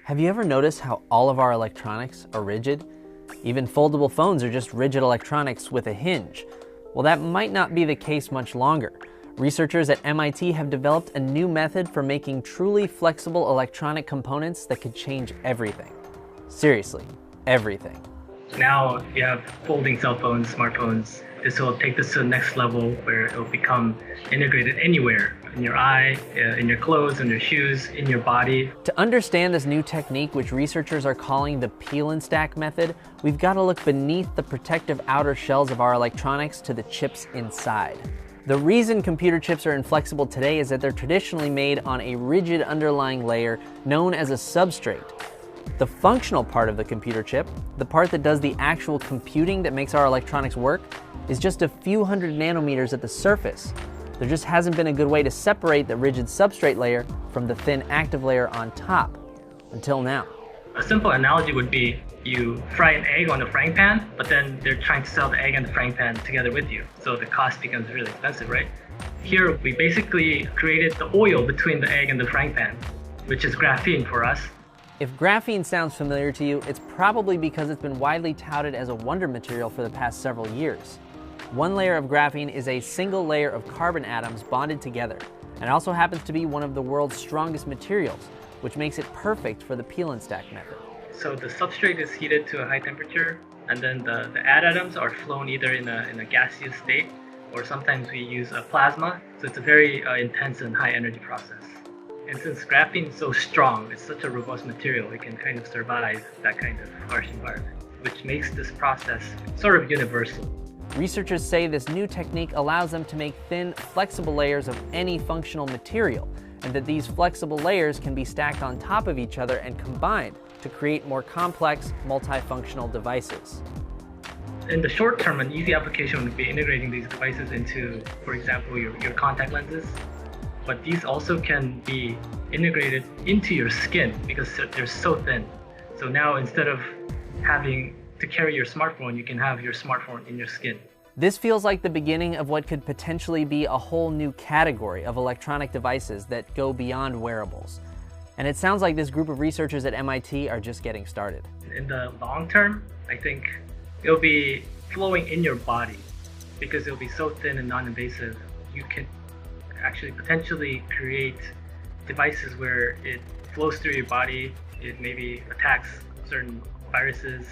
Have you ever noticed how all of our electronics are rigid? Even foldable phones are just rigid electronics with a hinge. Well, that might not be the case much longer. Researchers at MIT have developed a new method for making truly flexible electronic components that could change everything. Seriously, everything. Now, if you have folding cell phones, smartphones, this will take this to the next level where it will become integrated anywhere, in your eye, in your clothes, in your shoes, in your body. To understand this new technique, which researchers are calling the peel and stack method, we've got to look beneath the protective outer shells of our electronics to the chips inside. The reason computer chips are inflexible today is that they're traditionally made on a rigid underlying layer known as a substrate. The functional part of the computer chip, the part that does the actual computing that makes our electronics work, is just a few hundred nanometers at the surface. There just hasn't been a good way to separate the rigid substrate layer from the thin active layer on top, until now. A simple analogy would be you fry an egg on a frying pan, but then they're trying to sell the egg and the frying pan together with you. So the cost becomes really expensive, right? Here, we basically created the oil between the egg and the frying pan, which is graphene for us. If graphene sounds familiar to you, it's probably because it's been widely touted as a wonder material for the past several years. One layer of graphene is a single layer of carbon atoms bonded together, and it also happens to be one of the world's strongest materials, which makes it perfect for the peel and stack method. So the substrate is heated to a high temperature, and then the atoms are flown either in a gaseous state, or sometimes we use a plasma, so it's a very intense and high energy process. And since graphene is so strong, it's such a robust material, it can kind of survive that kind of harsh environment, which makes this process sort of universal. Researchers say this new technique allows them to make thin, flexible layers of any functional material, and that these flexible layers can be stacked on top of each other and combined to create more complex, multifunctional devices. In the short term, an easy application would be integrating these devices into, for example, your contact lenses. But these also can be integrated into your skin because they're so thin. So now instead of having to carry your smartphone, you can have your smartphone in your skin. This feels like the beginning of what could potentially be a whole new category of electronic devices that go beyond wearables. And it sounds like this group of researchers at MIT are just getting started. In the long term, I think it'll be flowing in your body because it'll be so thin and non-invasive. You can actually potentially create devices where it flows through your body. It maybe attacks certain viruses,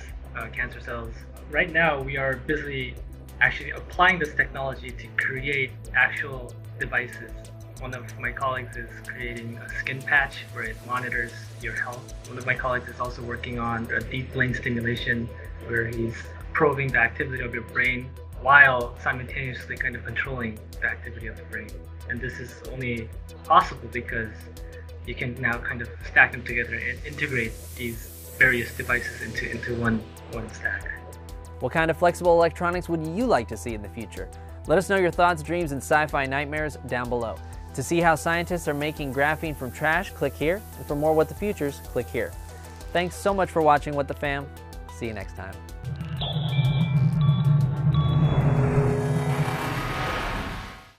cancer cells. Right now, we are busy actually applying this technology to create actual devices. One of my colleagues is creating a skin patch where it monitors your health. One of my colleagues is also working on a deep brain stimulation where he's probing the activity of your brain while simultaneously kind of controlling the activity of the brain. And this is only possible because you can now kind of stack them together and integrate these various devices into one stack. What kind of flexible electronics would you like to see in the future? Let us know your thoughts, dreams, and sci-fi nightmares down below. To see how scientists are making graphene from trash, click here. And for more What the Futures, click here. Thanks so much for watching What the Fam. See you next time.